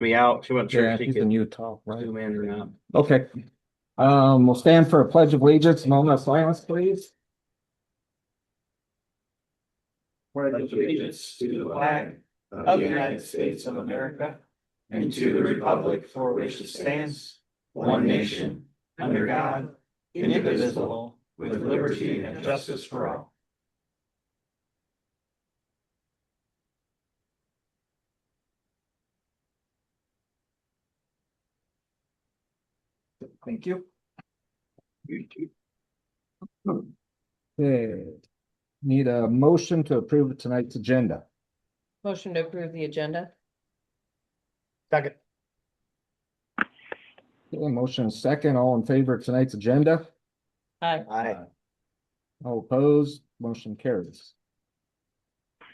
me out. She wasn't sure Yeah, if she he's in could Utah, right? zoom in or not. Okay. We'll stand for a pledge of allegiance, moment of silence, please. Pledge allegiance to the flag of the United States of America and to the republic for which it stands, one nation, under God, indivisible, with liberty and justice for all. Thank you. Okay. Need a motion to approve tonight's agenda. Motion to approve the agenda. Second. Okay, motion second, all in favor of tonight's agenda? Aye. Aye. All opposed, motion carries.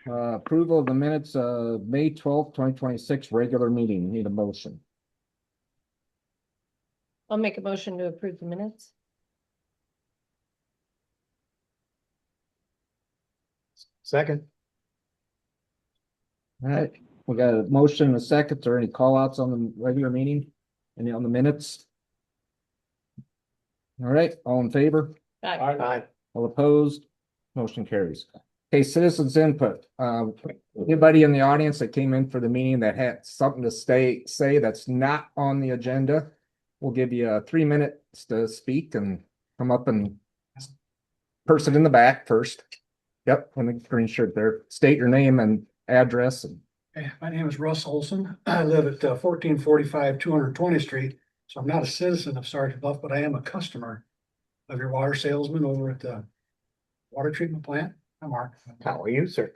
Approval of the minutes of May 12th, 2026, regular meeting. Need a motion. I'll make a motion to approve the minutes. Second. All right, we got a motion and a second. Are there any call outs on the regular meeting? Any on the minutes? All right, all in favor? Aye. Aye. All opposed? Motion carries. Okay, citizens input. Anybody in the audience that came in for the meeting that had something to say that's not on the agenda, we'll give you 3 minutes to speak and come up and person in the back first. Yep, in the green shirt there. State your name and address. And Hey, my name is Russ Olson. I live at 1445 220th Street. So I'm not a citizen of Sergeant Bluff, but I am a customer of your water salesman over at the water treatment plant. I'm Mark. How are you, sir?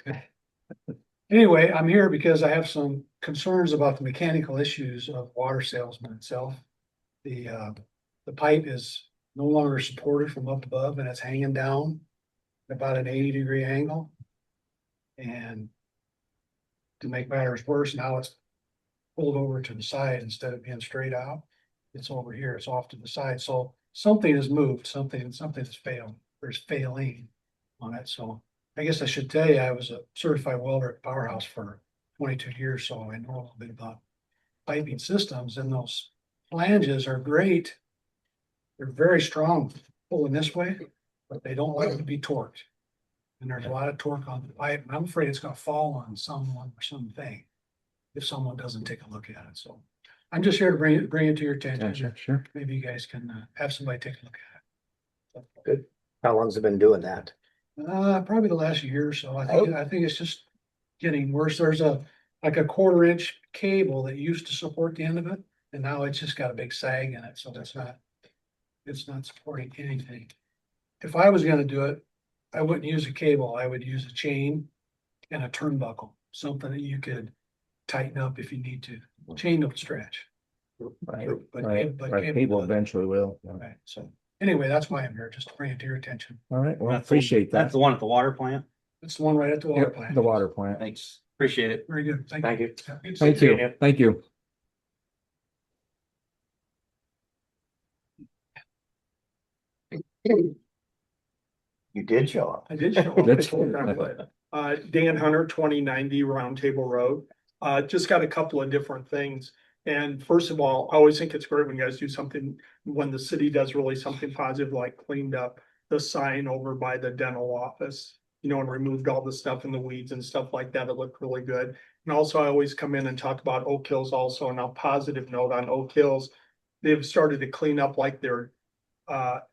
Anyway, I'm here because I have some concerns about the mechanical issues of water salesman itself. The pipe is no longer supported from up above and it's hanging down at about an 80-degree angle. And to make matters worse, now it's pulled over to the side instead of being straight out. It's over here, it's off to the side. So something has moved, something has failed, or is failing on it. So I guess I should tell you, I was a certified welder at Powerhouse for 22 years, so I know a little bit about piping systems, and those flanges are great. They're very strong pulling this way, but they don't like to be torqued. And there's a lot of torque on the pipe, and I'm afraid it's gonna fall on someone or something if someone doesn't take a look at it. So I'm just here to bring it to your attention. sure. Maybe you guys can have somebody take a look at Good. How long's it been doing that? it. Probably the last year or so. I think it's just getting worse. There's like a 1/4-inch cable that used to support the end of it, and now it's just got a big sag in it, so it's not supporting anything. If I was gonna do it, I wouldn't use a cable. I would use a chain and a turnbuckle, something that you could tighten up if you need to. Chain don't stretch. Right, But right, but right. cable People does. eventually will. Right, so anyway, that's why I'm here, just to bring it to your attention. All right, well, That's appreciate That's that. the one at the water plant. It's the one right at the water Yep, plant. the water plant. Thanks. Appreciate it. Very good. Thank you. Yeah. Thank you, thank you. You did show up. I did show up. That's- Dan Hunter, 2090 Round Table Road. Just got a couple of different things. And first of all, I always think it's great when you guys do something, when the city does really something positive, like cleaned up the sign over by the dental office, and removed all the stuff in the weeds and stuff like that. It looked really good. And also, I always come in and talk about Oak Hills also. And a positive note on Oak Hills, they've started to clean up like their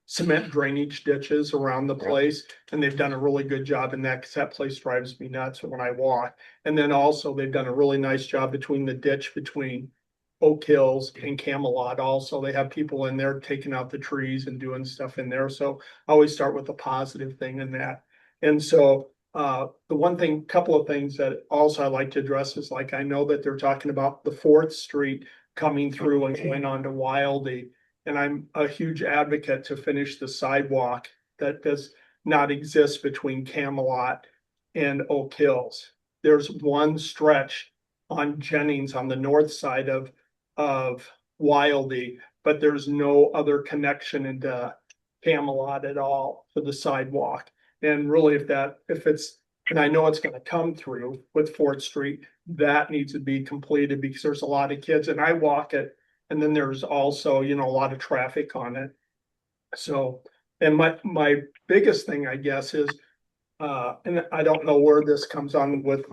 cement drainage ditches around the place, and they've done a really good job in that, because that place drives me nuts when I walk. And then also they've done a really nice job between the ditch between Oak Hills and Camelot. Also, they have people in there taking out the trees and doing stuff in there. So I always start with a positive thing in that. And so the one thing, couple of things that also I like to address is, like, I know that they're talking about the 4th Street coming through and going on to Wildy. And I'm a huge advocate to finish the sidewalk that does not exist between Camelot and Oak Hills. There's one stretch on Jennings on the north side of Wildy, but there's no other connection into Camelot at all for the sidewalk. And really, if it's and I know it's gonna come through with Fourth Street. That needs to be completed because there's a lot of kids and I walk it. And then there's also, a lot of traffic on it. So, and my biggest thing, I guess, is, and I don't know where this comes on with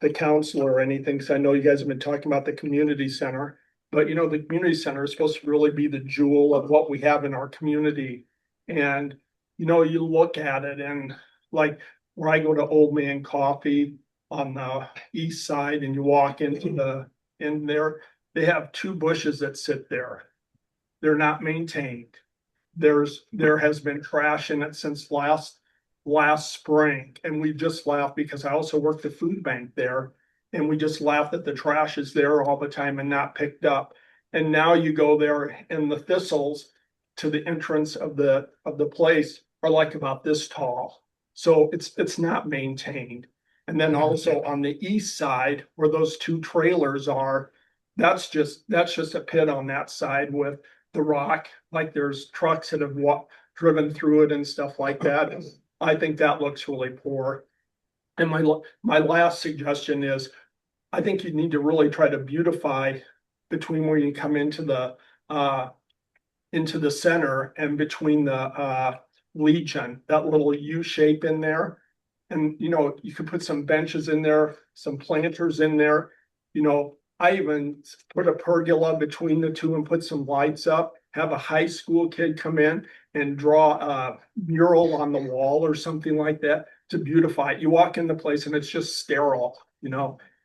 the council or anything, because I know you guys have been talking about the community center. But the community center is supposed to really be the jewel of what we have in our community. And, you look at it and like where I go to Old Man Coffee on the east side and you walk in there, they have two bushes that sit there. They're not maintained. There has been trash in it since last spring. And we just laughed because I also work the food bank there. And we just laugh that the trash is there all the time and not picked up. And now you go there and the thistles to the entrance of the place are like about this tall. So it's not maintained. And then also on the east side where those two trailers are, that's just a pit on that side with the rock. Like there's trucks that have driven through it and stuff like that. I think that looks really poor. And my last suggestion is, I think you need to really try to beautify between where you come into the center and between the Legion, that little U shape in there. And you could put some benches in there, some planters in there. I even put a pergola between the two and put some lights up, have a high school kid come in and draw a mural on the wall or something like that to beautify it. You walk in the place and it's just sterile,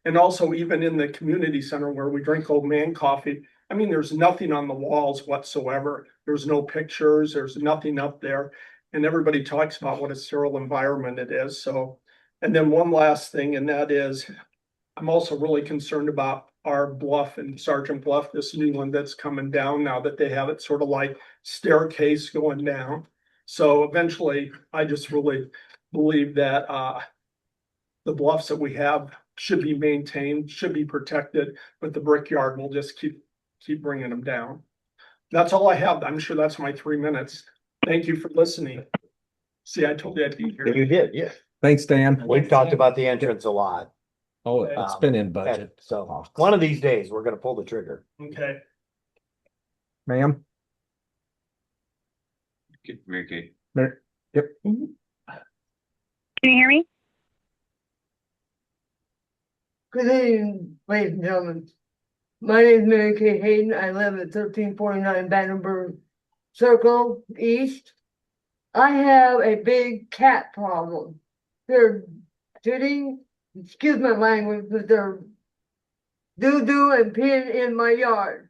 And also even in the community center where we drink Old Man Coffee, I mean, there's nothing on the walls whatsoever. There's no pictures, there's nothing up there. And everybody talks about what a sterile environment it is. So, and then one last thing, and that is, I'm also really concerned about our Bluff and Sergeant Bluff, this new one that's coming down now that they have it sort of like staircase going down. So eventually, I just really believe that the bluffs that we have should be maintained, should be protected, but the brickyard will just keep bringing them down. That's all I have. I'm sure that's my 3 minutes. Thank you for listening. See, I told you I'd be here. You did, yeah. Thanks, Dan. We've talked about the entrance a lot. Oh, it's been in budget. And so one of these days, we're gonna pull the trigger. Okay. Ma'am? Very good. Yep. Can you hear me? Good evening, ladies and gentlemen. My name is Mary Kay Hayden. I live at 1349 Vandenberg Circle East. I have a big cat problem. They're shitting, excuse my language, but they're doo-doo and peeing in my yard.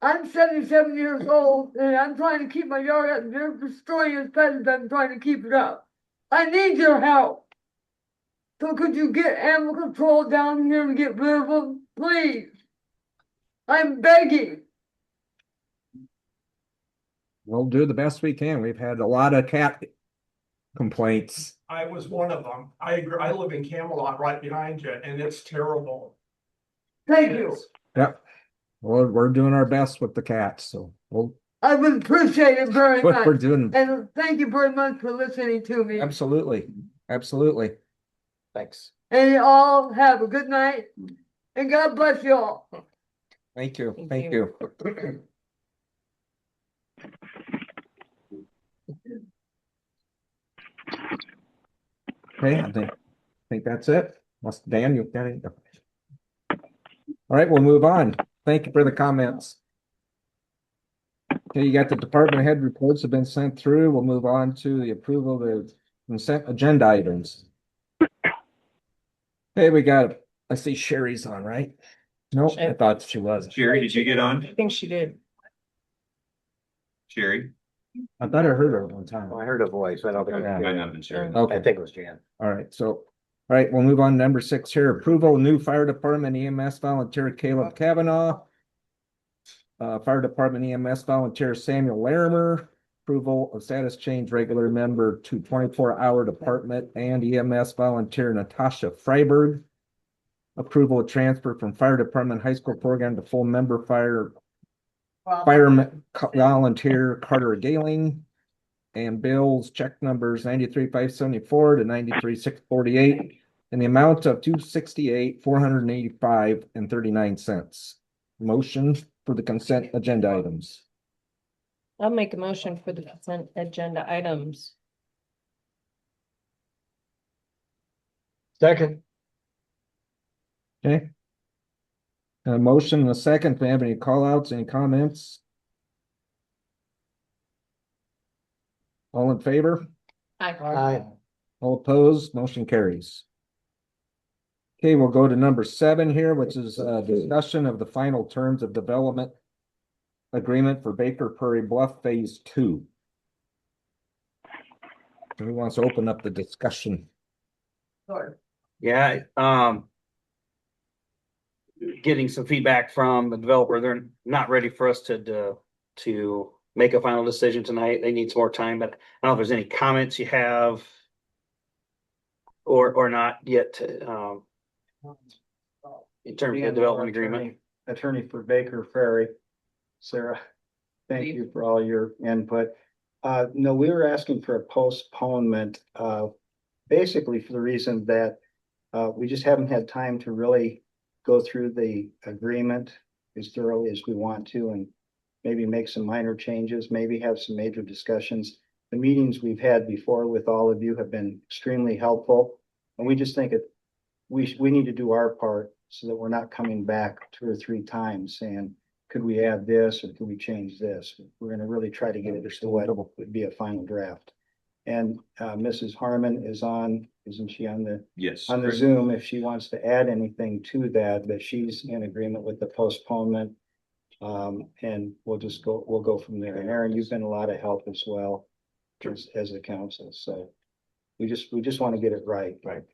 I'm 77 years old and I'm trying to keep my yard up and they're destroying as fast as I'm trying to keep it up. I need your help. So could you get animal control down here and get rid of them, please? I'm begging. We'll do the best we can. We've had a lot of cat complaints. I was one of them. I agree. I live in Camelot right behind you and it's terrible. Thank you. Yep. Well, we're doing our best with the cats, so I would appreciate it very we're much. doing And thank you very much for listening to me. absolutely. Thanks. And you all have a good night. And God bless you all. Thank you. Thank Thank you. you. Okay, I think that's it. Dan, you've got it. All right, we'll move on. Thank you for the comments. Okay, you got the department head reports have been sent through. We'll move on to the approval of the consent agenda items. Hey, I see Sherry's on, right? No, I thought she was. Sherry, did you get on? I think she did. Sherry? I thought I heard her one time. I heard a voice. I don't think. Yeah. Might not have been Sherry. I Okay. think it was Jan. All right, all right, we'll move on to number 6 here. Approval of new fire department EMS volunteer Caleb Kavanaugh. Fire department EMS volunteer Samuel Larimer. Approval of status change regular member to 24-hour department and EMS volunteer Natasha Freiberg. Approval of transfer from fire department high school program to full member fireman volunteer Carter Galing. and bills, check numbers 93,574 to 93,648 in the amount of 268,485.39. Motion for the consent agenda items. I'll make a motion for the consent agenda items. Second. Okay. A motion and a second. Do we have any call outs, any comments? All in favor? Aye. All opposed? Motion carries. Okay, we'll go to number 7 here, which is a discussion of the final terms of development agreement for Baker Prairie Bluff Phase 2. Who wants to open up the discussion? Yeah, getting some feedback from the developer. They're not ready for us to make a final decision tonight. They need some more time, but I don't know if there's any comments you have or not yet, in terms of the development agreement. Attorney for Baker Prairie, Sarah, thank you for all your input. No, we were asking for a postponement, basically for the reason that we just haven't had time to really go through the agreement as thoroughly as we want to, and maybe make some minor changes, maybe have some major discussions. The meetings we've had before with all of you have been extremely helpful, and we just think we need to do our part so that we're not coming back 2 or 3 times saying, could we add this or could we change this? We're gonna really try to get it to what would be a final draft. And Mrs. Harmon is on, isn't she on the? Yes. On the Zoom, if she wants to add anything to that, but she's in agreement with the postponement. And we'll go from there. And Aaron, you've been a lot of help as well as the council, so we just want to get it right. Right.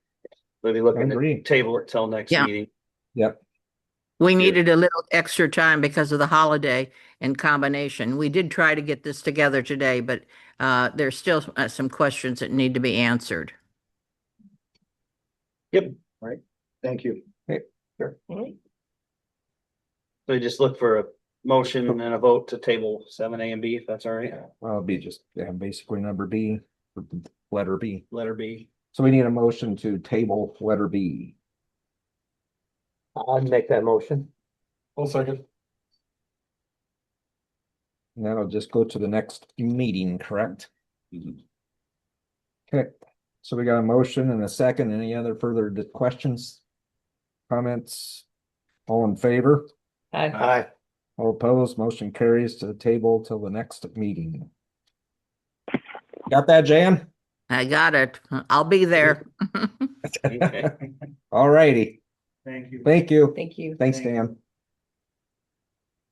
Maybe looking Agree. to table it till next Yeah. meeting. Yep. We needed a little extra time because of the holiday and combination. We did try to get this together today, but there's still some questions that need to be answered. Thank you. So just look for a motion and a vote to table 7A and B, if that's all right. Well, it'd be just, basically number B, letter B. Letter B. So we need a motion to table letter B. I'd make that motion. I'll second. And that'll just go to the next meeting, correct? Okay, so we got a motion and a second. Any other further questions? Comments? All in favor? Aye. Aye. All opposed? Motion carries to the table till the next meeting. Got that, Jan? I got it. I'll be there. Okay. All righty. Thank you. Thank you. Thank you. Thanks, Dan.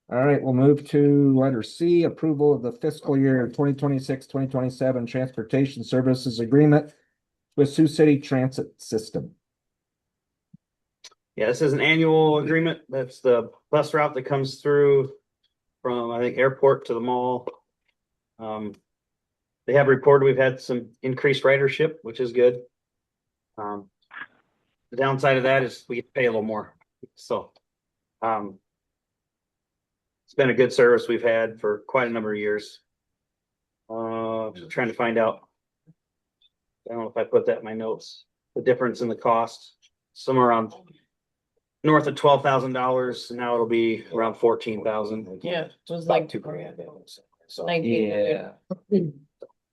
All right, we'll move to letter C, approval of the fiscal year 2026-2027 transportation services agreement with Sioux City Transit System. Yeah, this is an annual agreement. That's the bus route that comes through from, I think, airport to the mall. They have reported we've had some increased ridership, which is good. The downside of that is we get to pay a little more. So, it's been a good service we've had for quite a number of years. Trying to find out. I don't know if I put that in my notes, the difference in the cost, somewhere around north of $12,000. Now it'll be around 14,000. Yeah, it was Like like 2 grand. So. 1900.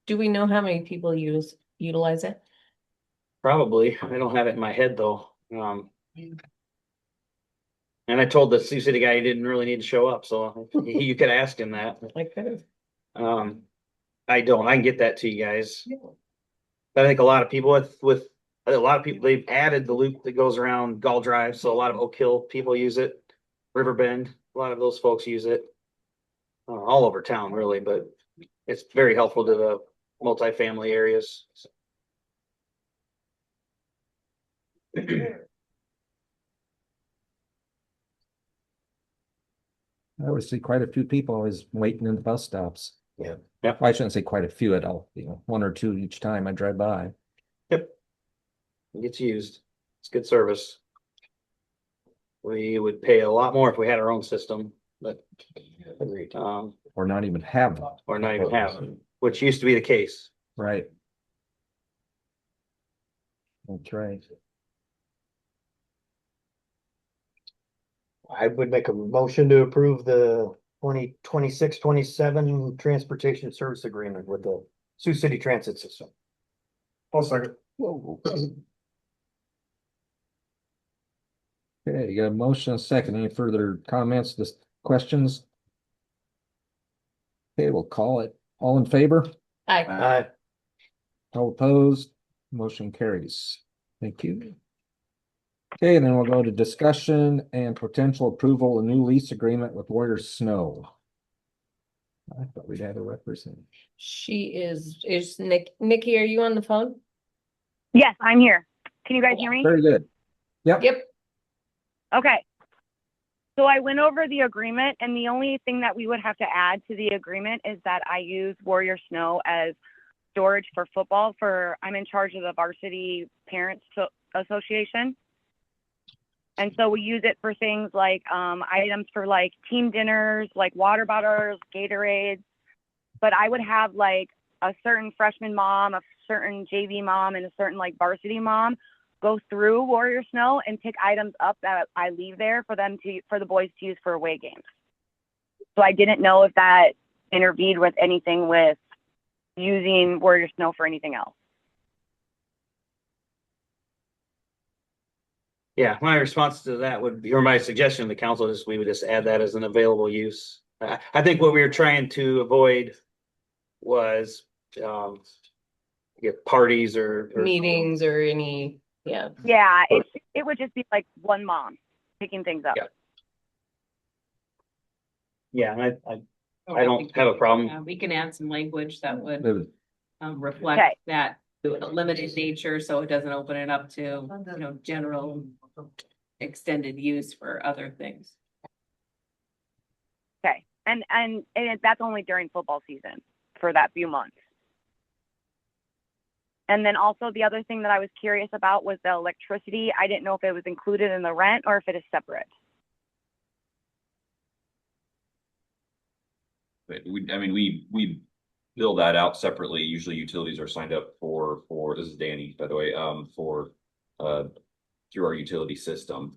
Do we know how many people utilize it? Probably. I don't have it in my head though. And I told the Sioux City guy he didn't really need to show up, so you could ask him that. I could have. I don't. I can get that to you guys. But I think a lot of people with a lot of people, they've added the loop that goes around Gull Drive, so a lot of Oak Hill people use it. Riverbend, a lot of those folks use it. All over town, really, but it's very helpful to the multifamily areas. I always see quite a few people always waiting in the bus stops. Yeah. Yep. I shouldn't say quite a few at all, 1 or 2 each time I drive by. Yep. It gets used. It's good service. We would pay a lot more if we had our own system, but Agreed. Or not even have them. or not even have it. which used to be the case. Right. That's right. I would make a motion to approve the 2026-27 transportation service agreement with the Sioux City Transit System. I'll second. Okay, you got a motion, and a second. Any further comments, just questions? Okay, we'll call it. All in favor? Aye. Aye. All opposed? Motion carries. Thank you. Okay, and then we'll go to discussion and potential approval of new lease agreement with Warrior Snow. I thought we'd have a representative. She is Nikki, are you on the phone? Yes, I'm here. Can you guys hear me? Very good. Yep. Yep. Okay. So I went over the agreement, and the only thing that we would have to add to the agreement is that I use Warrior Snow as storage for football I'm in charge of the varsity parents association. And so we use it for things like items for like team dinners, like water bottles, Gatorades. But I would have like a certain freshman mom, a certain JV mom, and a certain like varsity mom go through Warrior Snow and pick items up that I leave there for the boys to use for away games. So I didn't know if that intervened with anything with using Warrior Snow for anything else. Yeah, my response to that would be, or my suggestion to the council is we would just add that as an available use. I think what we were trying to avoid was get parties or Meetings or any, yeah. Yeah, it would just be like one mom picking things up. Yeah, I don't have a problem. We can add some language that would Okay. reflect that limited nature, so it doesn't open it up to, general extended use for other things. Okay. And that's only during football season for that few months. And then also the other thing that I was curious about was the electricity. I didn't know if it was included in the rent or if it is separate. But we bill that out separately. Usually utilities are signed up for, this is Danny, by the way, through our utility system.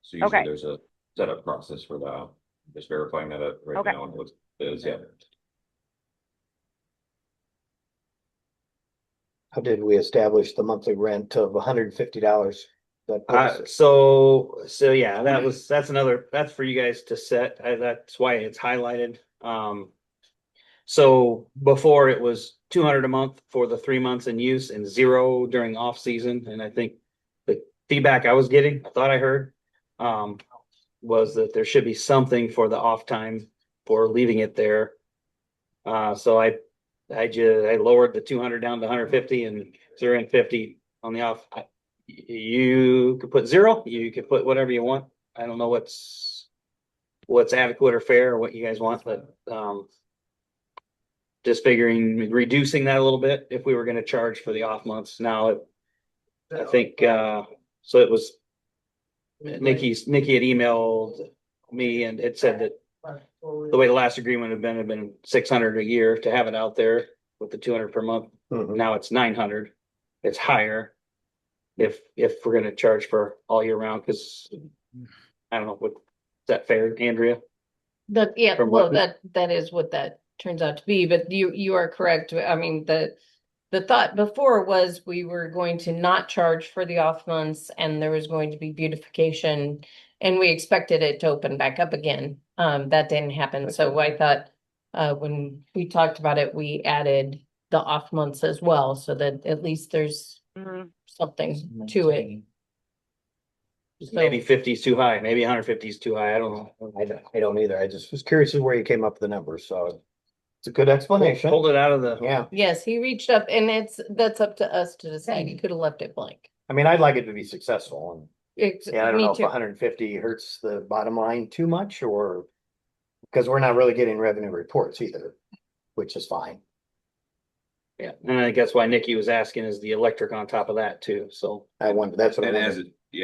So usually there's a setup process for that. Just verifying that right now. It is, yeah. How did we establish the monthly rent of $150? So yeah, that's for you guys to set. That's why it's highlighted. So before it was 200 a month for the 3 months in use and 0 during off season. And I think the feedback I was getting, I thought I heard, was that there should be something for the off time for leaving it there. So I lowered the 200 down to 150 and 0 and 50 on the off. You could put 0, you could put whatever you want. I don't know what's adequate or fair or what you guys want, but just figuring reducing that a little bit if we were going to charge for the off months. Now, I think so. It was Nikki had emailed me and it said that the way the last agreement had been 600 a year to have it out there with the 200 per month. Mhm. Now it's 900. It's higher if we're going to charge for all year round, because I don't know, is that fair, Andrea? That is what that turns out to be, but you are correct. I mean, the thought before was we were going to not charge for the off months and there was going to be beautification and we expected it to open back up again. That didn't happen. So I thought when we talked about it, we added the off months as well, so that at least there's something to it. Maybe 50 is too high, maybe 150 is too high. I don't know. I don't either. I just was curious as where you came up with the numbers, so it's a good explanation. Hold it out of the. Yeah, Yes, he reached up and that's up to us to decide. He could have left it blank. I mean, I'd like it to be successful, and I don't Me know if too. 150 hurts the bottom line too much, or because we're not really getting revenue reports either, which is fine. Yeah, and I think that's why Nikki was asking, is the electric on top of that too, so. I wonder, that's what I And wonder.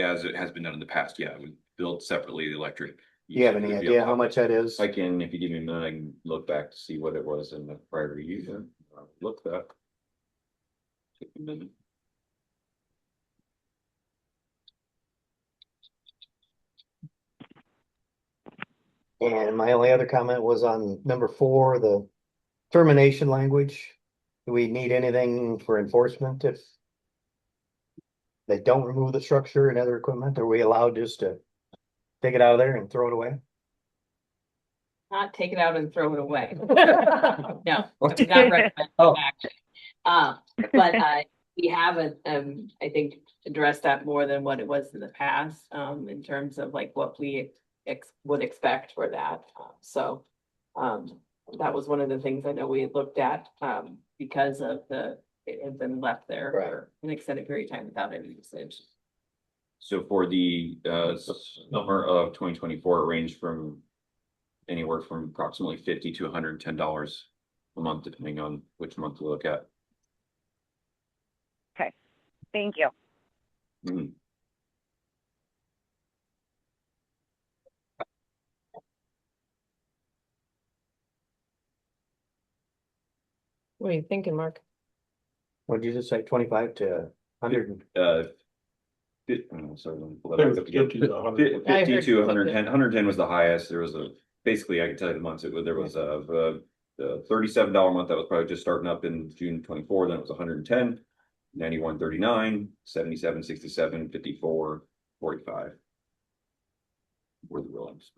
as it has been done in the past, yeah, we built separately the electric. you have any idea how much that is? I can, if you give me a minute, I can look back to see what it was in the prior year. Look back. Take a minute. And my only other comment was on number 4, the termination language. Do we need anything for enforcement if they don't remove the structure and other equipment? Are we allowed just to take it out of there and throw it away? Not take it out and throw it away. No, I would not recommend Oh. that actually. But we haven't, I think, addressed that more than what it was in the past, in terms of like what we would expect for that. So that was one of the things I know we had looked at, because of it had been left there for an extended period of time without any usage. So for the summer of 2024, it ranged from anywhere from approximately $50 to $110 a month, depending on which month you look at. Okay, thank you. Mhm. What are you thinking, Mark? What did you just say, 25 to 100? Sorry, let me pull that back up again. 50 to 100. 50 to 110. 110 was the highest. There was basically, I can tell you the months. There was a $37 month that was probably just starting up in June 24. Then it was 110, 91.39, 77, 67, 54, 45. Were the Williams.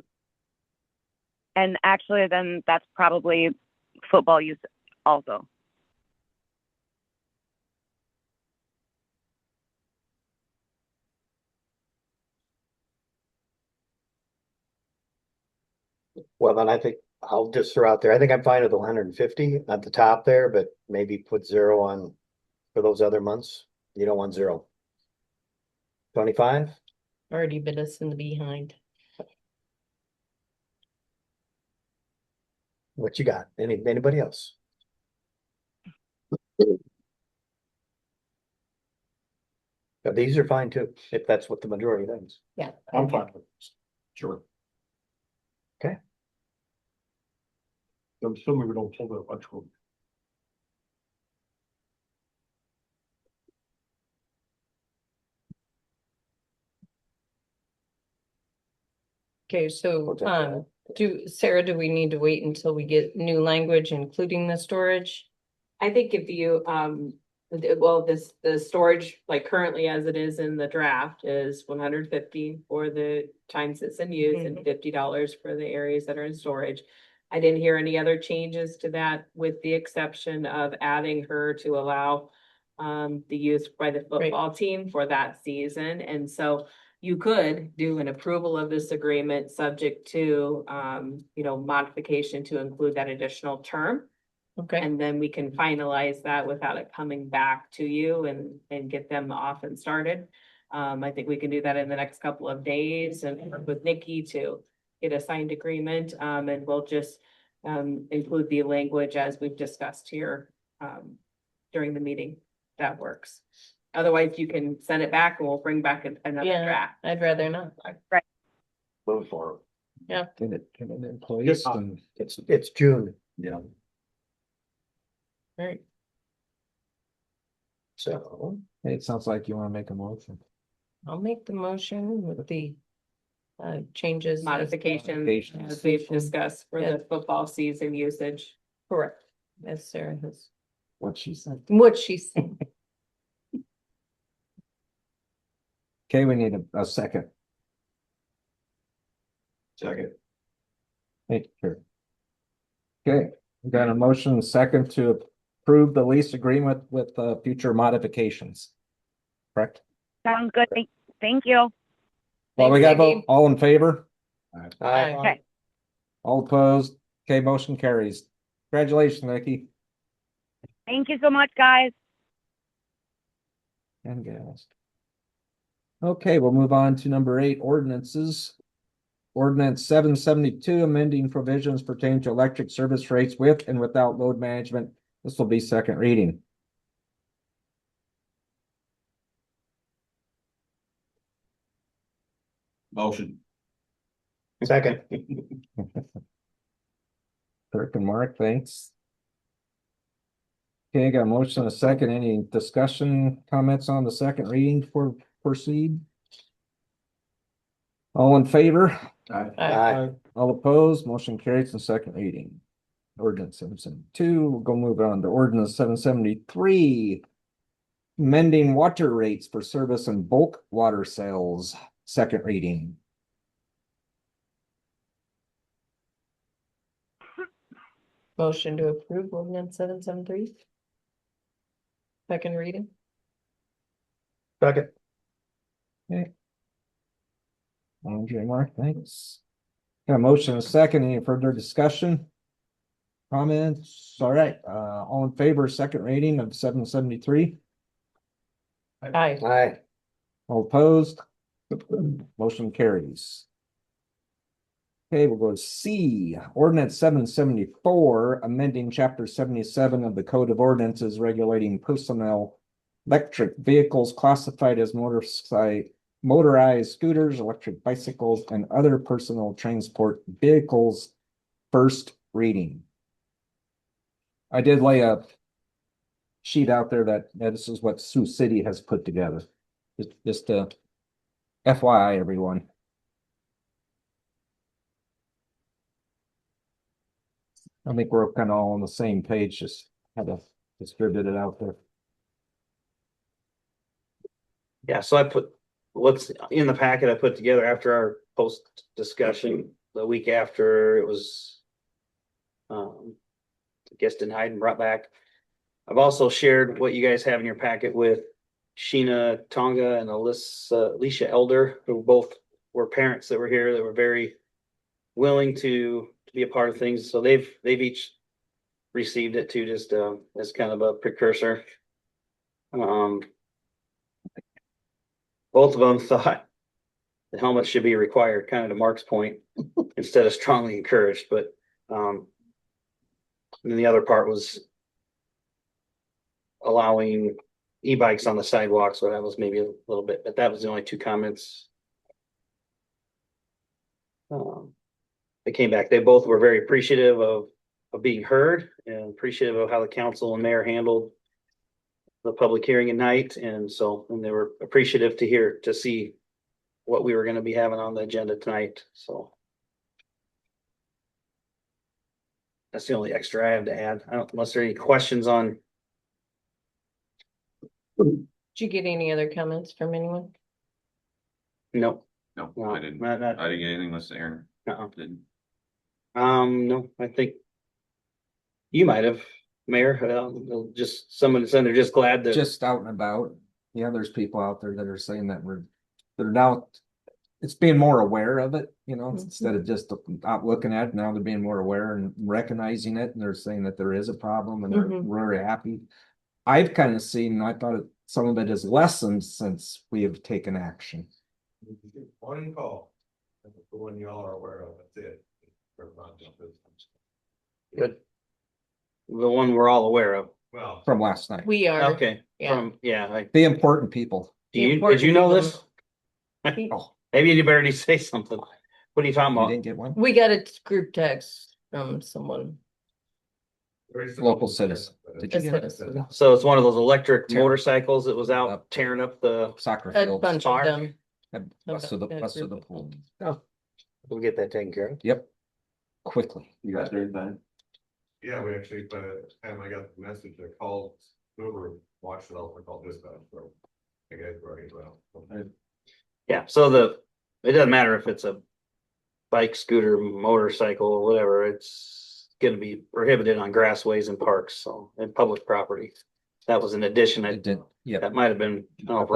And actually, then that's probably football use also. Well, then I think I'll just throw out there, I think I'm fine with the 150 at the top there, but maybe put 0 on for those other months. You don't want 0. 25? Already bit us in the behind. What you got? Anybody else? But these are fine too, if that's what the majority thinks. Yeah. I'm fine with this. Sure. I'm assuming we don't pull that much. Okay, so, We'll take that. Sarah, do we need to wait until we get new language, including the storage? I think if you, the storage, like currently as it is in the draft, is 150 for the times it's in use and $50 for the areas that are in storage. I didn't hear any other changes to that, with the exception of adding her to allow the use by the football team for that season. And so you could do an approval of this agreement subject to, modification to include that additional term. Okay, And then we can finalize that without it coming back to you and get them off and started. I think we can do that in the next couple of days and work with Nikki to get a signed agreement. And we'll just include the language as we've discussed here during the meeting. That works. Otherwise, you can send it back and we'll bring back another yeah, draft. I'd rather not. Move forward. Get it in place and It's June. Yeah. All right, So it sounds like you want to make a motion. I'll make the motion with the changes. as- Modifications as we've discussed for Yeah. the football season usage. Correct, as Sarah has, What she said. what she said. Okay, we need a second. Second. Thank you, Kurt. Okay, we got a motion and second to approve the lease agreement with future modifications. Correct? Sounds good. Thank you. Well, we Thanks, got vote, Nikki. all in favor, I, Okay. all opposed. Okay, motion carries. Congratulations, Nikki Thank you so much, guys. and gals. Okay, we'll move on to number 8, ordinances. Ordinance 772, amending provisions pertaining to electric service rates with and without load management. This will be second reading. Motion. Second. Kirk and Mark, thanks. Okay, got a motion and a second. Any discussion, comments on the second reading before we proceed? All in favor? Aye. All opposed? Motion carries in second reading. Ordinance 772, we'll go move on to ordinance 773. Amending water rates for service and bulk water sales, second reading. Motion to approve ordinance 773. Second reading. Second. Andre, Mark, thanks. Got a motion and a second. Any further discussion? Comments? All right, all in favor, second reading of 773? Aye. Aye. All opposed? Motion carries. Okay, we'll go to C, ordinance 774, amending chapter 77 of the Code of Ordinances regulating personnel electric vehicles classified as motorized scooters, electric bicycles, and other personal transport vehicles, first reading. I did lay a sheet out there that this is what Sioux City has put together. Just FYI, everyone. I think we're kind of all on the same page, just had to distribute it out there. Yeah, so I put what's in the packet I put together after our post discussion the week after it was I guess denied and brought back. I've also shared what you guys have in your packet with Sheena Tonga and Alicia Elder, who both were parents that were here that were very willing to be a part of things. So they've each received it too, just as kind of a precursor. Both of them thought the helmet should be required, kind of to Mark's point, instead of strongly encouraged. But and then the other part was allowing e-bikes on the sidewalk, so that was maybe a little bit, but that was the only two comments. They came back. They both were very appreciative of being heard and appreciative of how the council and mayor handled the public hearing at night. And they were appreciative to see what we were going to be having on the agenda tonight. So that's the only extra I have to add. Unless there are any questions on. Did you get any other comments from anyone? No. No, No, I didn't. not- I didn't get anything unless Aaron Uh-uh. did. No, I think you might have, Mayor. Just someone said they're just glad that. Just out and about. Yeah, there's people out there that are saying that they're now, it's being more aware of it, instead of just not looking at it. Now they're being more aware and recognizing it, and they're saying that there is a problem, and they're very happy. I've kind of seen, I thought some of it has lessened since we have taken action. One call, that's the one y'all are aware of, that's it. Good. The one we're all aware of. Well, From last night. We are. Okay, Yeah. The important people. Did you know this? Oh, Maybe you better need to say something. What are you talking you about? didn't get one? We got a group text from someone. Local citizen. Did you A get it? citizen. So it's one of those electric Tear- motorcycles that was out Up. tearing up the. Soccer A fields. bunch of Park. them. Busted the group. pool. We'll get that taken care of. Yep. Quickly. You got there, Ben? yeah, we actually, by the time I got the message, I called whoever watched it, I called dispatch, so. I guess already well. Yeah, so it doesn't matter if it's a bike, scooter, motorcycle, or whatever, it's gonna be prohibited on grassways and parks, so, and public property. That was an addition. It did. Yeah. That might have been, I don't know if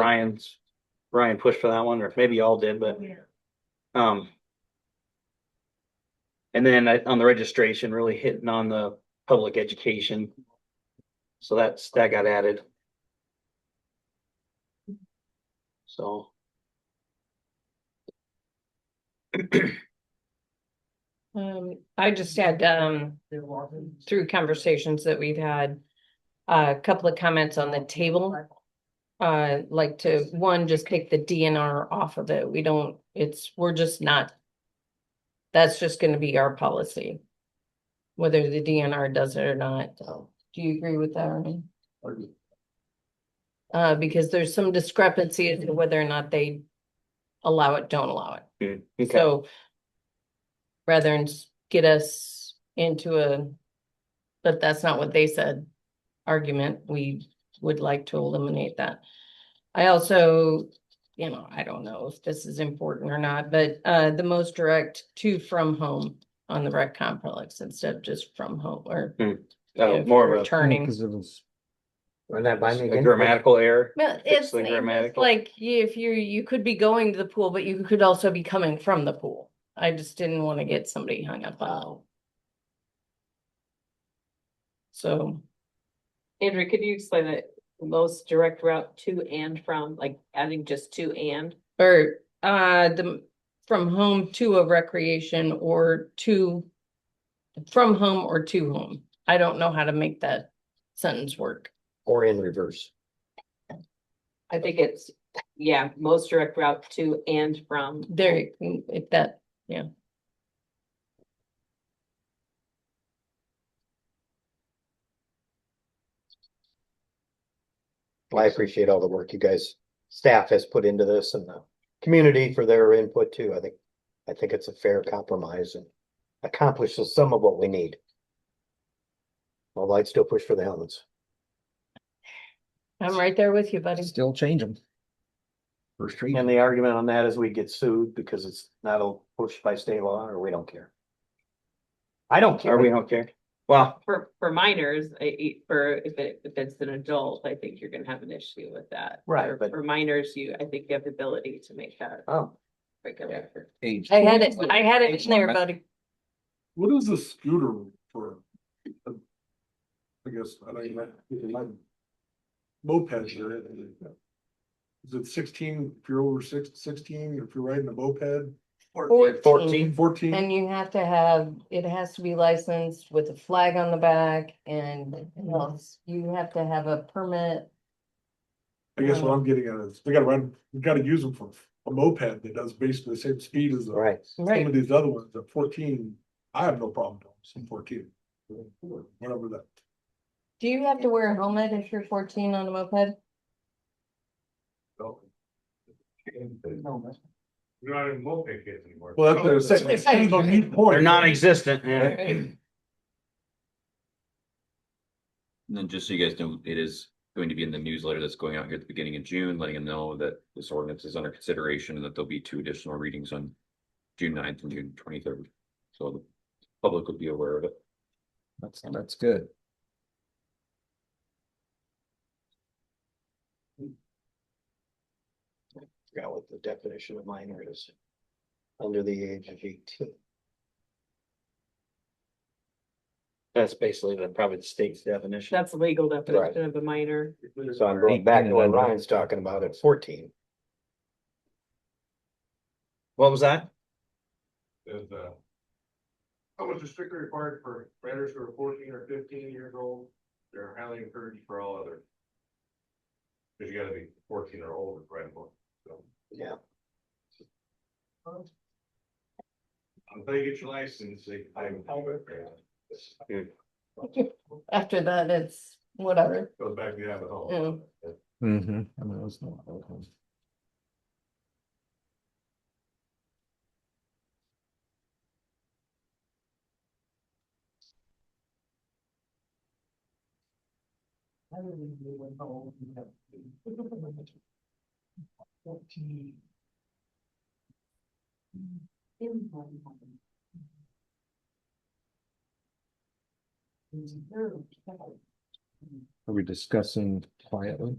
Ryan pushed for that one, or maybe y'all did, but. And then on the registration, really hitting on the public education. So that got added. So. I just had, through conversations that we've had, a couple of comments on the table. Like one, just take the DNR off of it. We're just not That's just gonna be our policy. Whether the DNR does it or not. Do you agree with that, Ernie? Because there's some discrepancy as to whether or not they allow it, don't allow it. Okay. So rather than get us into but that's not what they said, argument, we would like to eliminate that. I also, I don't know if this is important or not, but the most direct to from home on the rec complex instead of just from home or More of a returning. Because it was, Run that by me a again. grammatical error. Well, Fix it's the it's grammatical. like if you could be going to the pool, but you could also be coming from the pool. I just didn't want to get somebody hung up on. So, Andrew, could you explain that most direct route to and from, like adding just to and? or from home to a recreation or from home or to home. I don't know how to make that sentence work. Or in reverse. I think it's, yeah, most direct route to and from. There, if that, yeah. Well, I appreciate all the work you guys, staff has put into this and the community for their input too. I think it's a fair compromise and accomplishes some of what we need. Although I'd still push for the helmets. I'm right there with you, buddy. still change them. First reading. And the argument on that is we get sued because it's not pushed by state law or we don't care. I don't care. Or we don't care. Well, For minors, if it's an adult, I think you're gonna have an issue with that. Right, but- For minors, I think you have the ability to make that. Oh. Regular. Age. I had it in there, buddy. What is a scooter for? I guess, I don't even, my mopeds are. Is it 16, if you're over 16, if you're riding a moped? 14. 14? And you have to it has to be licensed with a flag on the back and else you have to have a permit. I guess what I'm getting at is, we gotta use them for a moped that does basically the same speed as Right. some of these other ones, at 14, I have no problem doing some 14. Whatever that. Do you have to wear a helmet if you're 14 on a moped? You're not even moped kids anymore. Well, that's what I'm saying. It depends on each point. They're non-existent. Yeah. And then just so you guys know, it is going to be in the newsletter that's going out here at the beginning of June, letting them know that this ordinance is under consideration and that there'll be 2 additional readings on June 9th and June 23rd. So the public will be aware of it. That's good. Forgot what the definition of minor is. Under the age of 18. That's basically probably the state's definition. That's the legal definition of a minor. So I'm going back to what Ryan's talking about at 14. What was that? Is, how much is strictly required for riders who are 14 or 15 years old? They're highly encouraged for all others. Cause you gotta be 14 or older, right? So, Yeah. until you get your license, After that, it's whatever. goes back to the habit home. Yeah. Mm-hmm. I mean, it was not- Are we discussing quietly?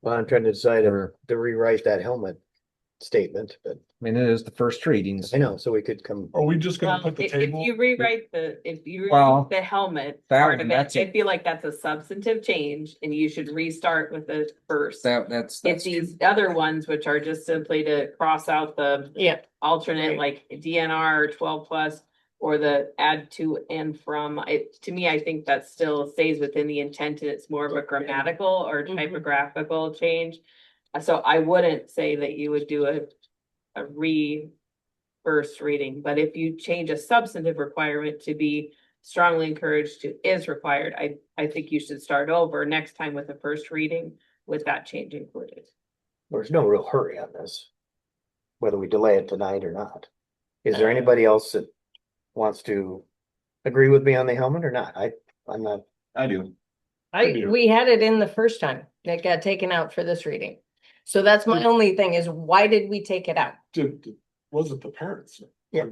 Well, I'm trying to decide to rewrite that helmet statement, but I mean, it is the first readings. I know, so we could come. Are we just gonna Well, put the if table? you rewrite if you Well, rewrite the helmet that part one, of that's it, I it. feel like that's a substantive change and you should restart with the first. That's It's these other ones, which are just simply to cross out the Yeah. alternate, like DNR or 12+, or the add to and from. To me, I think that still stays within the intent and it's more of a grammatical or Mhm. typographical change. So I wouldn't say that you would do a first reading, but if you change a substantive requirement to be strongly encouraged to is required, I think you should start over next time with a first reading with that change included. There's no real hurry on this. Whether we delay it tonight or not. Is there anybody else that wants to agree with me on the helmet or not? I'm not. I do. We had it in the first time. It got taken out for this reading. So that's my only thing is why did we take it out? Was it the parents? Yeah.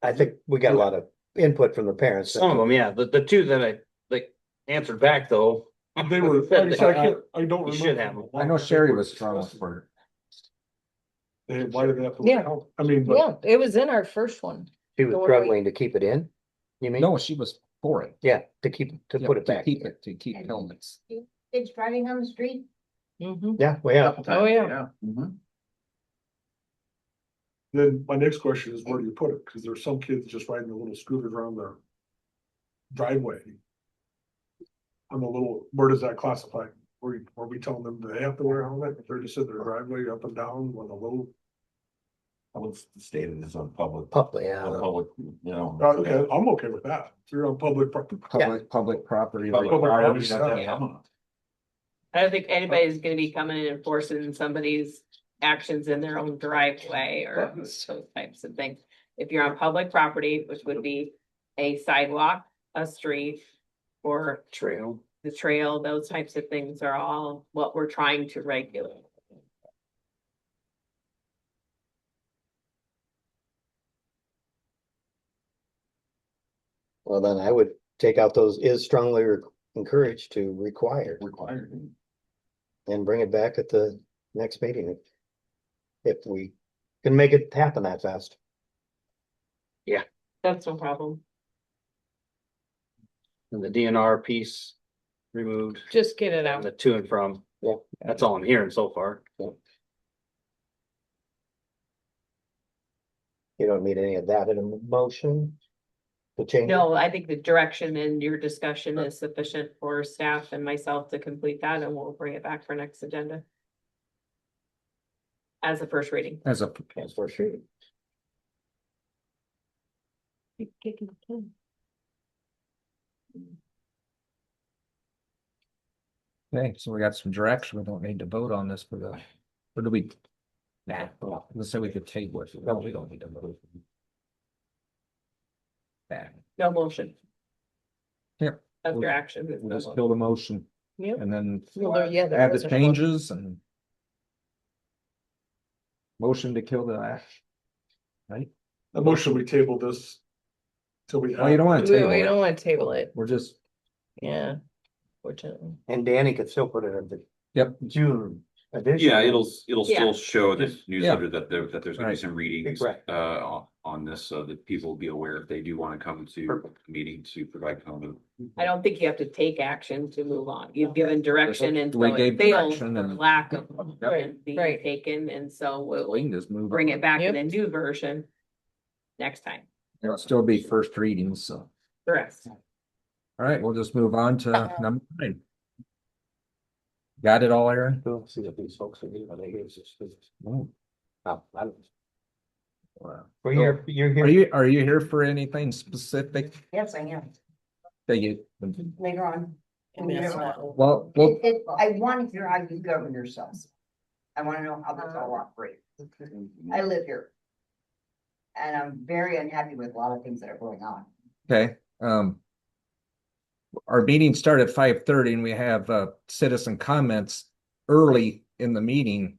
I think we got a lot of input from the parents. Some of them, yeah, the two that I like answered back though. They were, like I said, I don't You remember. should have them. I know Sherry was strong for Why did they have to? Yeah. help? I mean, but Yeah, it was in our first one. She was Don't struggling to keep it in. You it. mean? No, she was for it. Yeah, to put it To back. keep it, to keep helmets. Kids driving on the street? Mhm. Yeah, well, yeah. Oh, yeah. then my next question is, where do you put it? Cause there's some kids just riding their little scooters around their driveway. I'm a little, where does that classify? Are we telling them they have to wear a helmet if they're just in their driveway up and down with a little? I would state it as a public, Yeah. public, you know. Okay, I'm okay with that. If you're on public property. Public property. Public like property, ours, yeah. I don't think anybody's gonna be coming and enforcing somebody's actions in their own driveway or those types of things. If you're on public property, which would be a sidewalk, a street, or Trail. the trail, those types of things are all what we're trying to regulate. Well, then I would take out those is strongly encouraged to require Required. and bring it back at the next meeting. If we can make it happen that fast. That's no problem. And the DNR piece removed, Just get it and out. the to and from. Yeah. That's all I'm hearing so far. You don't need any of that in a motion to change. it? No, I think the direction in your discussion is sufficient for staff and myself to complete that, and we'll bring it back for next agenda. As a first reading. As a, That's for sure. okay, so we got some direction. We don't need to vote on this for the, or do we? Nah, let's say we could table it. No, we don't need to vote. Nah, No motion. Yep. Of your action. we'll just kill the motion Yep. and then Well, there- yeah, there add the was a- changes and. Motion to kill the action. Right? The motion, we table this. Till we. Oh, you don't want to table We it. don't want to table it. We're just, Yeah. Fortunately. And Danny could still put it in the yep, June edition. Yeah, it'll Yeah. still show the Just- newsletter that that there's gonna be Right. some readings Right. on this, so that people will be aware if they do wanna come to Perfect. the meeting to provide comment. I don't think you have to take action to move on. You've given direction and so We it gave failed direction for and- lack of Right, being right. taken, and so we we'll can just move. bring on. it back in Yep. a new version next time. It'll still be first readings, so. Correct. All right, we'll just move on to number 9. Got it all, Aaron? We'll see if these folks are here. They gave us this. Oh, Oh, I don't. wow. Well, you're Are you here for anything specific Yes, I am, that you? later on. Well, I want to hear how you govern yourselves. I want to know how this all operates. I live here. And I'm very unhappy with a lot of things that are going on. okay, our meeting started at 5:30 and we have citizen comments early in the meeting.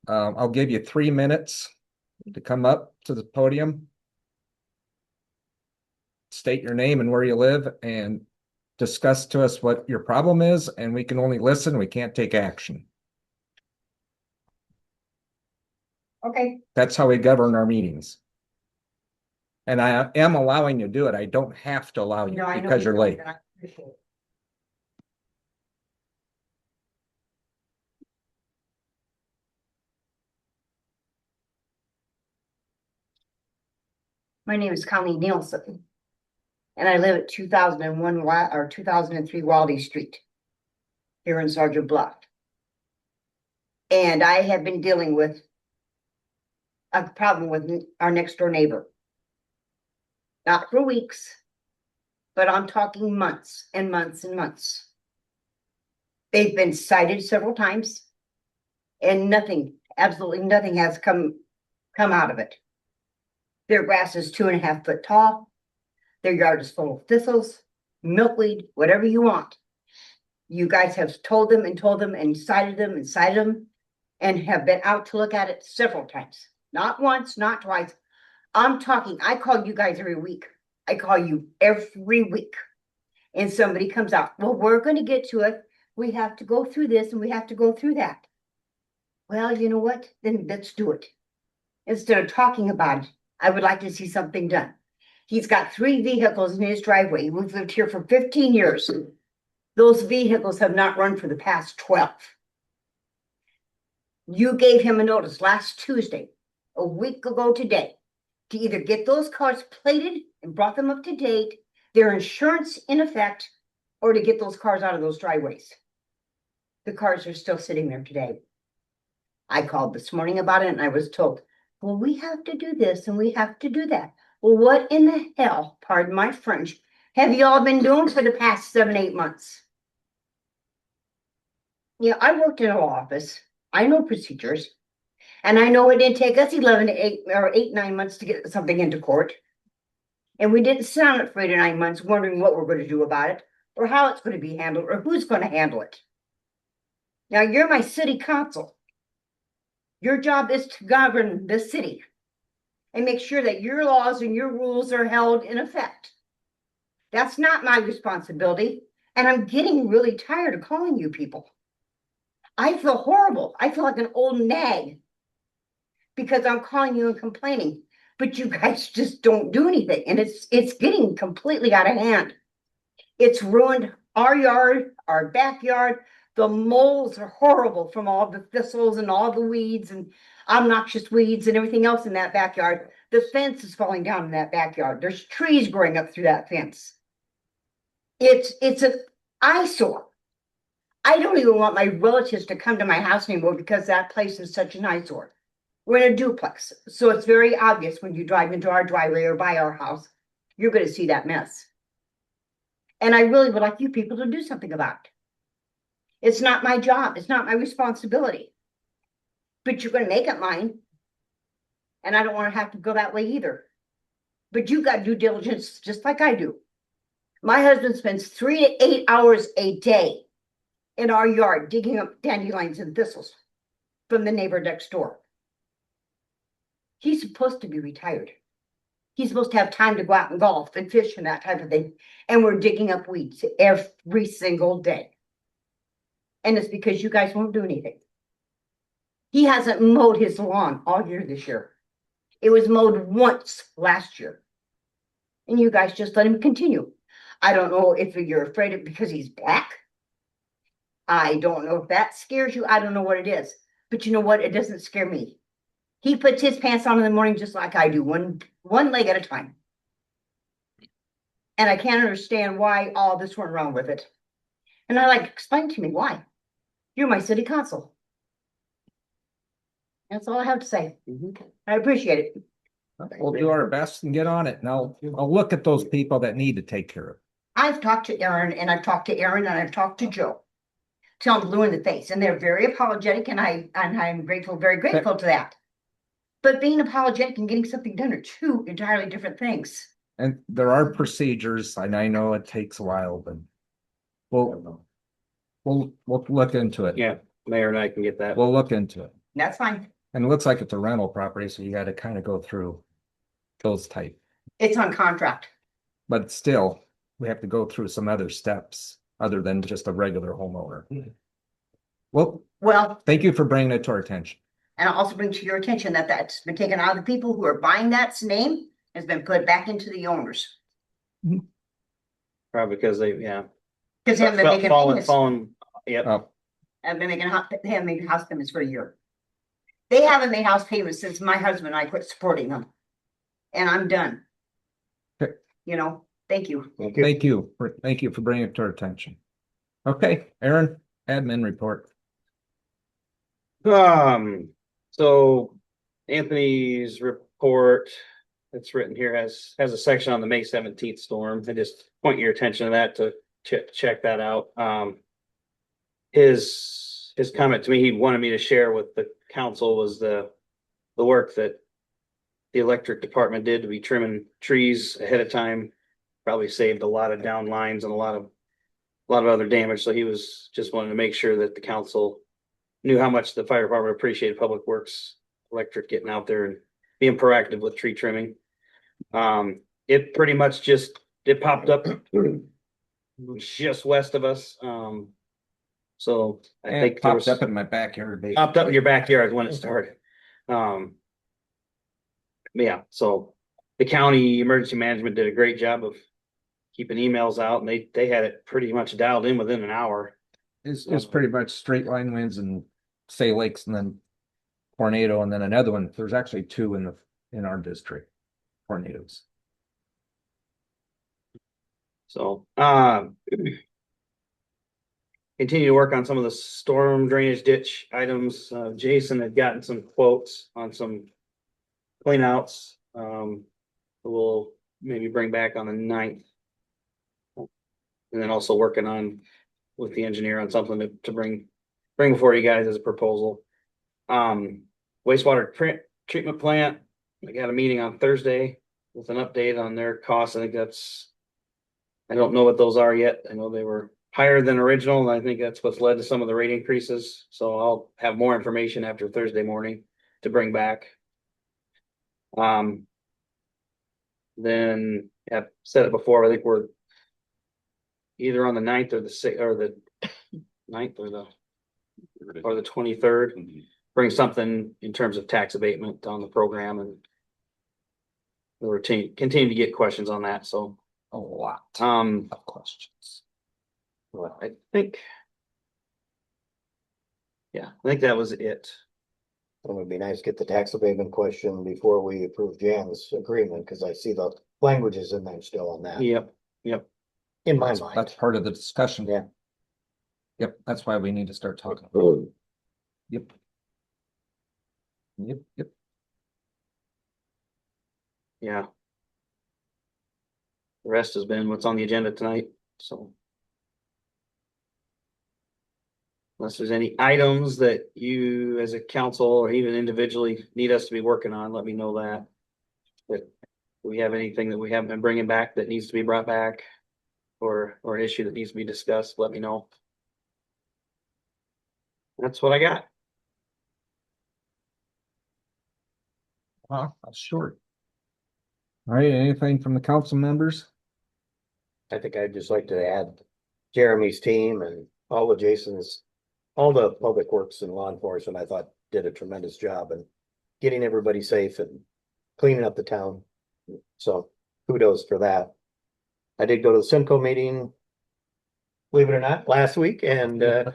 I'll give you 3 minutes to come up to the podium. State your name and where you live and discuss to us what your problem is, and we can only listen, we can't take action. Okay. That's how we govern our meetings. And I am allowing you to do it. I don't have to allow you No, I know because you're don't, late. and I appreciate it. My name is Connie Nielsen. And I live at 2001 or 2003 Waldy Street. Here in Sergeant Bluff. And I have been dealing with a problem with our next door neighbor. Not for weeks, but I'm talking months and months and months. They've been cited several times and nothing, absolutely nothing has come out of it. Their grass is 2.5 foot tall. Their yard is full of thistles, milkweed, whatever you want. You guys have told them and cited them and have been out to look at it several times. Not once, not twice. I'm talking, I call you guys every week. I call you every week. And somebody comes out, well, we're going to get to it. We have to go through this and we have to go through that. Well, you know what? Then let's do it. Instead of talking about it, I would like to see something done. He's got 3 vehicles in his driveway. We've lived here for 15 years. Those vehicles have not run for the past 12. You gave him a notice last Tuesday, a week ago today, to either get those cars plated and brought them up to date, their insurance in effect, or to get those cars out of those driveways. The cars are still sitting there today. I called this morning about it and I was told, well, we have to do this and we have to do that. Well, what in the hell, pardon my French, have you all been doing for the past 7-8 months? Yeah, I worked in a law office. I know procedures. And I know it didn't take us 9 months to get something into court. And we didn't sit on it for 8 or 9 months wondering what we're going to do about it, or how it's going to be handled, or who's going to handle it. Now, you're my city council. Your job is to govern the city and make sure that your laws and your rules are held in effect. That's not my responsibility. And I'm getting really tired of calling you people. I feel horrible. I feel like an old nag because I'm calling you and complaining, but you guys just don't do anything. And it's getting completely out of hand. It's ruined our yard, our backyard. The moles are horrible from all the thistles and all the weeds and obnoxious weeds and everything else in that backyard. The fence is falling down in that backyard. There's trees growing up through that fence. It's an eyesore. I don't even want my relatives to come to my house anymore because that place is such an eyesore. We're in a duplex, so it's very obvious when you drive into our driveway or by our house, you're going to see that mess. And I really would like you people to do something about it. It's not my job. It's not my responsibility. But you're going to make it mine. And I don't want to have to go that way either. But you got due diligence just like I do. My husband spends 3 to 8 hours a day in our yard digging up dandelions and thistles from the neighbor next door. He's supposed to be retired. He's supposed to have time to go out and golf and fish and that type of thing. And we're digging up weeds every single day. And it's because you guys won't do anything. He hasn't mowed his lawn all year this year. It was mowed once last year. And you guys just let him continue. I don't know if you're afraid of because he's black. I don't know if that scares you. I don't know what it is. But you know what? It doesn't scare me. He puts his pants on in the morning just like I do, one leg at a time. And I can't understand why all this went wrong with it. And I like, explain to me why. You're my city council. That's all I have to say. I appreciate it. We'll do our best and get on it. And I'll look at those people that need to take care of it. I've talked to Aaron and I've talked to Aaron and I've talked to Joe. Till I'm blue in the face. And they're very apologetic and I'm grateful, very grateful to that. But being apologetic and getting something done are 2 entirely different things. And there are procedures, and I know it takes a while, but we'll look into it. Yeah, Mayor and I can get that. We'll look into it. That's fine. And it looks like it's a rental property, so you got to kind of go through those type. It's on contract. But still, we have to go through some other steps other than just a regular homeowner. Well, thank you for bringing it to our attention. And I'll also bring to your attention that that's been taken out of the people who are buying that name, has been put back into the owners. Probably because they, yeah. Because they haven't been making payments. Yep. I've been making, they haven't made house payments for a year. They haven't made house payments since my husband and I quit supporting them. And I'm done. Okay. You know, thank you. Thank you for bringing it to our attention. Okay, Aaron, admin report. So Anthony's report, that's written here, has a section on the May 17th storm. I just point your attention to that to check that out. His comment to me, he wanted me to share with the council was the work that the electric department did to be trimming trees ahead of time. Probably saved a lot of down lines and a lot of other damage. So he was just wanting to make sure that the council knew how much the fire department appreciated Public Works Electric getting out there and being proactive with tree trimming. It pretty much it popped up just west of us. So I And think it popped up in my backyard. popped up in your backyard when it started. Yeah, so the county emergency management did a great job of keeping emails out, and they had it pretty much dialed in within an hour. It's pretty much straight line winds and Say Lakes and then tornado and then another one. There's actually two in our district, tornadoes. So, continue to work on some of the storm drainage ditch items. Jason had gotten some quotes on some cleanouts. We'll maybe bring back on the 9th. And then also working on with the engineer on something to bring before you guys as a proposal. Wastewater treatment plant. I got a meeting on Thursday with an update on their costs. I don't know what those are yet. I know they were higher than original, and I think that's what's led to some of the rate increases. So I'll have more information after Thursday morning to bring back. Then I've said it before, I think we're either on the 9th or the 6th or the 9th or the 23rd, bring something in terms of tax abatement on the program, and we'll continue to get questions on that. So a lot of questions. Well, I think that was it. It would be nice to get the tax abatement question before we approve Jan's agreement, because I see the languages in there still on that. Yep. In my mind. That's part of the discussion. Yeah. Yep, that's why we need to start talking. Yep. Yeah. The rest has been what's on the agenda tonight, so. Unless there's any items that you as a council or even individually need us to be working on, let me know that. If we have anything that we haven't been bringing back that needs to be brought back or an issue that needs to be discussed, let me know. That's what I got. Wow, that's short. All right, anything from the council members? I think I'd just like to add Jeremy's team and all of Jason's, all the public works and law enforcement, I thought did a tremendous job in getting everybody safe and cleaning up the town. So kudos for that. I did go to the Simcoe meeting, believe it or not, last week, and it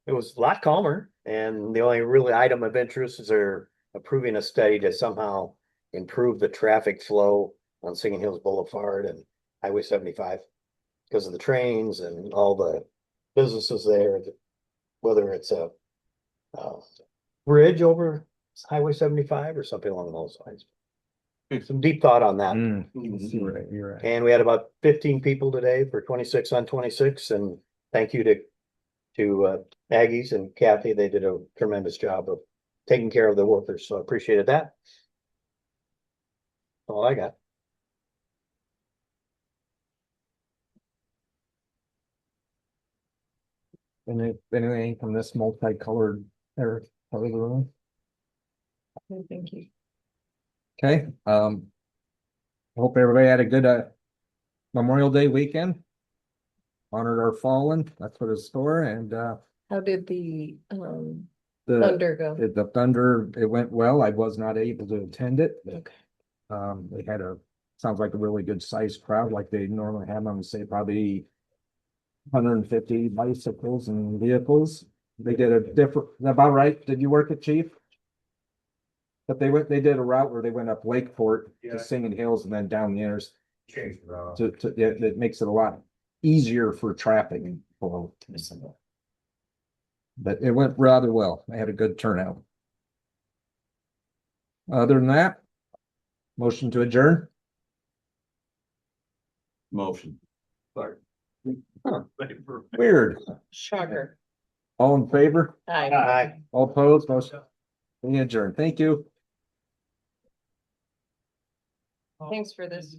was a lot calmer. And the only really item of interest is they're approving a study to somehow improve the traffic flow on Singing Hills Boulevard and Highway 75 because of the trains and all the businesses there, whether it's a bridge over Highway 75 or something along those lines. Some deep thought on that. You're right. And we had about 15 people today for 26 on 26, and thank you to Aggies and Kathy. They did a tremendous job of taking care of the workers, so I appreciated that. All I got. Anything from this multicolored or part of the room? Thank you. Okay, hope everybody had a good Memorial Day weekend. Honored our fallen, that's what it's for, and How did the the Thunder go? the Thunder, it went well. I was not able to attend it. Okay. They had sounds like a really good sized crowd like they normally have. I'm gonna say probably 150 bicycles and vehicles. They did a different, about right? Did you work at Chief? But they did a route where they went up Lakeport to Singing Hills and then down the interstate. Change the route. That makes it a lot easier for traffic flow. But it went rather well. I had a good turnout. Other than that, motion to adjourn. Motion. Weird. Shocker. All in favor? Hi. Aye. All opposed? Motion adjourned. Thank you. Thanks for this.